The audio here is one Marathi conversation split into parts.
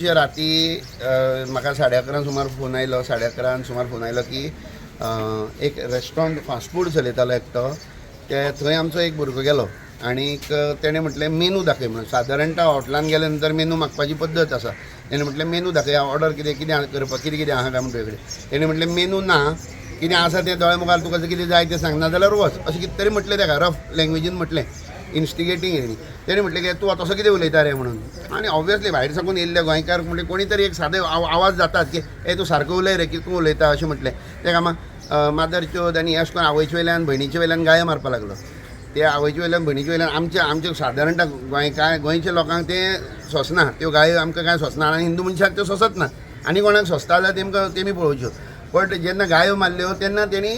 दिवसाचे राती म्हाका 11:30 सुमार फोन आयलो, 11:30 सुमार फोन आयलो की एक रेस्टॉरंट फास्ट फूड चलयतालो एकटो, ते थंय आमचो एक भुरगो गेलो आनीक तेणें म्हटलें मेनू दाखय म्हणून. सादारणता हॉटेलान गेले नंतर मेनू मागपाची पद्दत आसा. तेणें म्हटलें मेनू दाखय, ऑर्डर कितें कितें करपाक कितें कितें आहा काय म्हणून तुजे कडेन. तेणें म्हटलें मेनू ना, कितें आसा तें दोळे मुखार तुका कितें जाय तें सांग, ना जाल्यार वच, अशें कितें तरी म्हटलें ताका रफ लँग्वेजीन म्हटलें, इन्स्टिगेटींग हेणी. तेणें म्हटलें की तूं तसो कितें उलयता रे म्हणून. आनी ऑब्वियसली भायर साकून येयल्ले गोंयकार म्हणजे कोणी तरी एक सादे आवाज जातात की तूं सारको उलय रे, की तूं उलयता अशें म्हटलें. तेका मादर चोद आनी अशें करून आवयचे वयल्यान भयणीचे वयल्यान गायो मारपाक लागलो. ते आवयचे वयल्यान भयणीचे वयल्यान आमचे सादारणता गोंयच्या लोकांक तें सोंसना, त्यो गायो आमकां कांय सोंसना आनी हिंदू मनशाक त्यो सोंसत ना. आनी कोणाक सोंसता जाल्यार तेमकां तेमी पळोवच्यो. बट जेन्ना गायो मारल्यो तेन्ना तेणी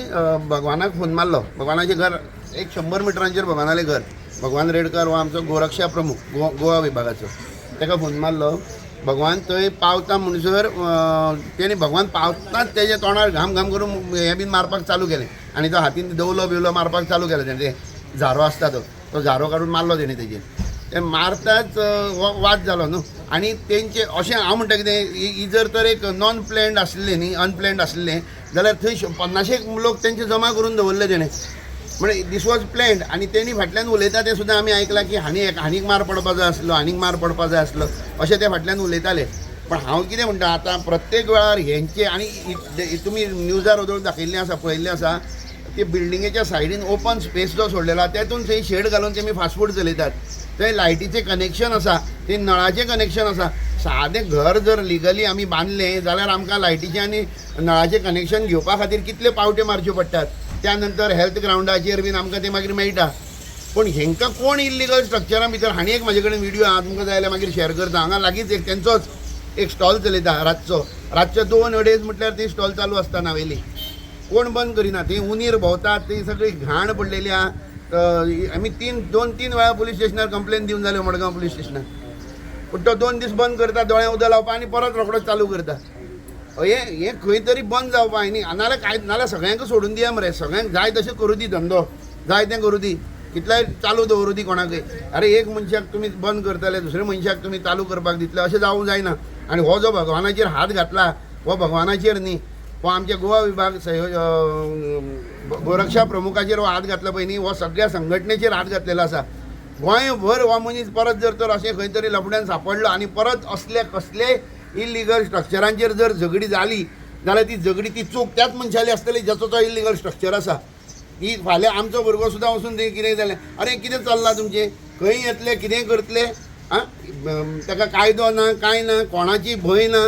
भगवानाक फोन मारलो. भगवानाचें घर एक 100 मिटरांचेर भगवानालें घर. भगवान रेडकर हो आमचो गोरक्षा प्रमुख गोवा विभागाचो. ताका फोन मारलो. भगवान थंय पावता म्हणसर तेणी भगवान पावताच तेजे तोंडार घाम घाम करून हें बीन मारपाक चालू केलें. आनी तो हातीन दवलो बिवलो मारपाक चालू केलो. तेणें झारो आसता तो झारो काडून मारलो तेणी तेजेर. ते मारताच वाद जालो न्हू. आनी तेंचे अशें हांव म्हणटा कितें, ही जर तर एक नॉन प्लॅन्ड आसलें न्ही, अनप्लॅन्ड आसलें जाल्यार थंय 50 लोक तेंचे जमा करून दवरले तेणें. म्हणजे दीस वॉज प्लॅन्ड. आनी तेणी फाटल्यान उलयता तें सुद्दां आमी आयकलां की हानीक मार पडपा जाय आसलो, हानीक मार पडपा जाय आसलो, अशें ते फाटल्यान उलयताले. पण हांव कितें म्हणटा, आतां प्रत्येक वेळार हेंचे आनी तुमी न्यूजार वदळ दाखयल्लें आसा, पळयल्लें आसा, ते बिल्डिंगेच्या सायडीन ओपन स्पेस जो सोडलेलो आसा तेतून थंय शेड घालून तेमी फास्ट फूड चलयतात. थंय लायटीचें कनेक्शन आसा, थंय नळाचें कनेक्शन आसा. सादें घर जर लिगली आमी बांदलें जाल्यार आमकां लायटीचें आनी नळाचें कनेक्शन घेवपा खातीर कितले पावटे मारच्यो पडटात. त्या नंतर हेल्थ ग्रावंडाचेर बीन आमकां तें मागीर मेळटा. पूण हेंकां कोण इल्लिगल स्ट्रक्चरां भितर, हांणी एक म्हाजे कडेन व्हिडिओ आहा, तुमकां जाय जाल्यार मागीर शेअर करता. हांगा लागींच एक तेंचोच एक स्टॉल चलयता रातचे 2 अडेज म्हटल्यार ती स्टॉल चालू आसता नावेली. कोण बंद करिना. थंय उंदीर भोंवतात, थंय सगळी घाण पडलेली आहा. आमी 2-3 वेळा पुलीस स्टेशनार कंप्लेन दिवन जाल्यो, मडगांव पुलीस स्टेशनार. पूण तो 2 दीस बंद करता, दोळ्या उदक लावपा आनी परत रोखडोच चालू करता. हे खंय तरी बंद जावपा न्ही. नाल्यार सगळ्यांक सोडून दिया मरे. सगळ्यांक जाय तशें करूं दी धंदो, जाय तें करूं दी, कितल्याय चालू दवरूं दी कोणाकय. अरे एक मनशाक तुमी बंद करतले, दुसऱ्या मनशाक तुमी चालू करपाक दितले, अशें जावंक जायना. आनी हो जो भगवानाचेर हात घातला, हो भगवानाचेर न्ही, हो आमच्या गोवा विभाग गोरक्षा प्रमुखाचेर हो हात घातला पळय न्ही, हो सगळ्या संघटनेचेर हात घातलेलो आसा. गोंयभर हो मनीस परत जर तर अशें खंय तरी लफड्यान सांपडलो आनी परत असले कसले इल्लिगल स्ट्रक्चरांचेर जर झगडी जाली जाल्यार ती झगडी ती चूक त्याच मनशाली आसतली जाचो तो इल्लिगल स्ट्रक्चर आसा. ही फाल्यां आमचो भुरगो सुद्दां वचून थंय कितें जालें, अरे कितें चल्लां तुमचें, खंय येतले, कितें करतले, ताका कायदो ना, कांय ना, कोणाची भंय ना.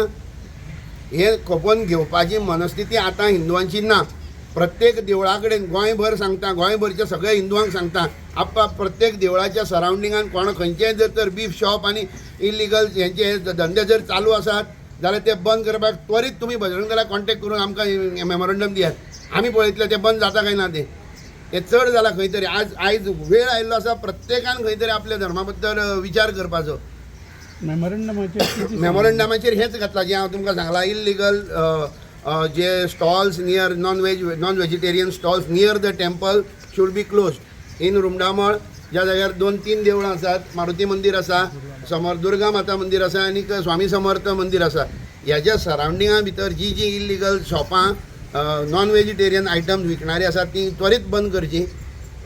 हे खपोवन घेवपाची मनस्थिती आतां हिंदुवांची ना. प्रत्येक देवळा कडेन गोंयभर सांगता, गोंयभरच्या सगळ्या हिंदुवांक सांगता, प्रत्येक देवळाच्या सरावंडिंगान खंयचेंय जर तर बीफ शॉप आनी इल्लिगल हेंचे धंदे जर चालू आसात जाल्यार ते बंद करपाक त्वरीत तुमी बजरंग दलाक कॉन्टॅक्ट करून आमकां मेमोरंडम दियात. आमी पळयतले ते बंद जाता काय ना ते चड जालां खंय तरी. आयज वेळ आयिल्लो आसा प्रत्येकान खंय तरी आपल्या धर्मा बद्दल विचार करपाचो. मेमोरंडमाचेर हेच घातलां जें हांव तुमकां सांगलां, इल्लिगल जे stalls near non vegetarian stalls near the temple should be closed. In Rumdamol ज्या जाग्यार 2-3 देवळां आसात, मारुती मंदिर आसा, समोर दुर्गा माता मंदिर आसा आनी स्वामी समर्थ मंदिर आसा, ह्याच्या सरावंडिंगा भितर जी इल्लिगल शॉपां नॉन व्हेजिटेरियन आयटम्स विकणारी आसात ती त्वरीत बंद करची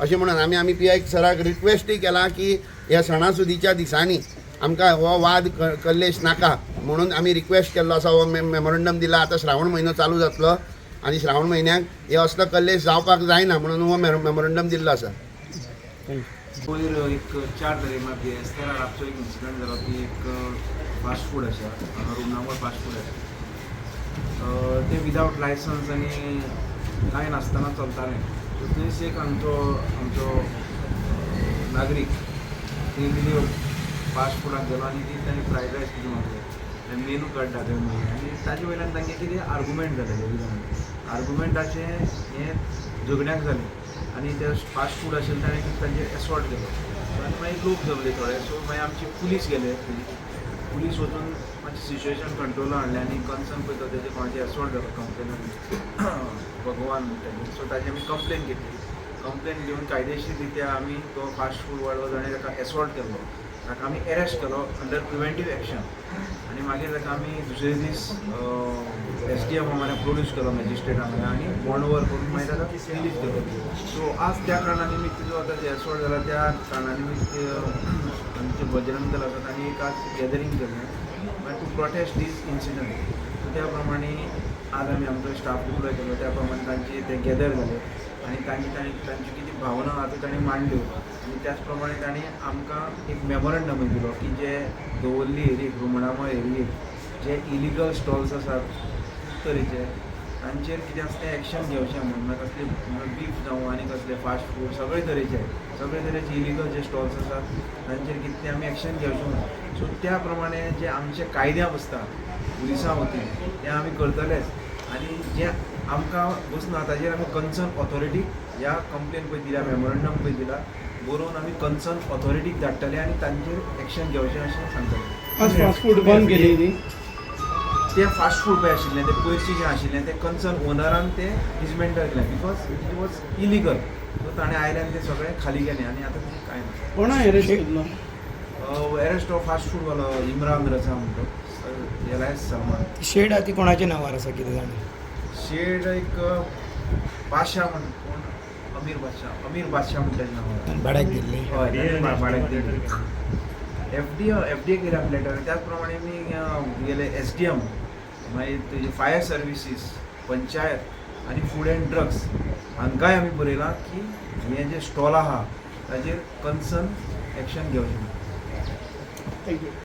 अशें म्हणून आमी PI सराक रिक्वेस्टूय केला की ह्या सणासुदीच्या दिसांनी आमकां हो वाद कल्लेश नाका म्हणून आमी रिक्वेस्ट केल्लो आसा. हो मेमोरंडम दिला. आतां श्रावण म्हयनो चालू जातलो आनी श्रावण म्हयन्याक हे असलो कल्लेश जावपाक जायना म्हणून हो मेमोरंडम दिल्लो आसा. वयर एक 4 तारीख एस्तेरा रातचो एक इन्सिडंट जालो की एक फास्ट फूड आसा, रुमडामळ फास्ट फूड आसा, ते विदावट लायसन्स आनी कांय नासतना चलतालें. सो थंयच एक आमचो नागरीक थंय कितें फास्ट फुडाक गेलो आनी ती ताणें फ्रायड रायस कितें मागलें, मेनू कार्ड दाखय आनी ताजे वयल्यान तांचें कितें आर्गुमेंट जालें. आर्गुमेंटाचें हें झगड्याक जालें आनी ते फास्ट फूड आशिल्लें ताणें तांचेर एसॉल्ट केलो. आनी मागीर लोक जमले थोडे. सो मागीर आमची पुलीस गेले. पुलीस वचून मातशें सिच्युएशन कंट्रोलान हाडलें आनी कन्सर्न पळय तो तेजे कोणाचेर एसॉल्ट जालो कंप्लेन भगवान म्हणटा. सो ताजी आमी कंप्लेन घेतली. कंप्लेन घेवन कायदेशीर रित्या आमी तो फास्ट फूड वाडो जाणें ताका एसॉल्ट केल्लो ताका आमी अरेस्ट केलो अंडर प्रिवेंटीव एक्शन आनी मागीर ताका आमी दुसरे दीस SDM आम्हाला प्रोड्यूस केलो मॅजिस्ट्रेटान आनी बॉन्ड ओवर करून मागीर ताका रिलीज केलो. सो आज त्या कारणान निमित्त जो आतां एसोड जाला त्या कारणान निमित्त आमचे बजरंग दल आसा तांणी एक आज गॅदरींग केलें to protest this incident. So त्या प्रमाणे आज आमी आमचो स्टाफ डिप्लॉय केलो, त्या प्रमाणे तांचे ते गॅदर जाले आनी तांची कितें भावना आहा त्यो तांणी मांडल्यो आनी त्याच प्रमाणे तांणी आमकां एक मेमोरंडम दिलो की जे दवर्ली एरियेक रुमणामळ एरियेक जे इलिगल स्टॉल्स आसात तरेचे तांचेर कितें आसा तें एक्शन घेवचें म्हणून कसले बीफ जावं आनी कसले फास्ट फूड सगळे तरेचे इलिगल जे स्टॉल्स आसात तांचेर कितें तें आमी एक्शन घेवचें म्हणून. सो त्या प्रमाणे जे आमचे कायद्या बसता पुलिसां वतीन तें आमी करतलेच आनी जे आमकां बसना ताजेर आमी कन्सर्न ऑथॉरिटीक ह्या कंप्लेन पळय दिल्या मेमोरंडम पळय दिला बरोवन आमी कन्सर्न ऑथॉरिटीक धाडटले आनी तांचेर एक्शन घेवचें अशें सांगतले. आज फास्ट फूड बंद केली न्ही, ते फास्ट फूड पळय आशिल्लें तें पयरचें जें आशिल्लें तें कन्सर्न ओनरान तें डिसमेंटल केलें because it was illegal. So ताणें आयल्यान तें सगळें खाली केलें आनी आतां तें कांय ना. कोणा अरेस्ट केल्लो? अरेस्ट ऑफ फास्ट फूड वालो इम्रान रजा म्हणतो याला सलमान. शेड आहा ती कोणाच्या नांवार आसा कितें जाणा? शेड एक बादशाह म्हण कोण अमीर बादशाह म्हणटा तेजें नांव. आनी भाड्याक दिल्ली. हय भाड्याक दिल्ली. FDA केल्या प्लेटर. त्याच प्रमाणे मी गेले SDM मागीर तुजे फायर सर्विसीस पंचायत आनी फूड एंड ड्रग्स हांकांय आमी बरयलां की हे जे स्टॉल आहा ताजेर कन्सर्न एक्शन घेवचें. थँक्यू.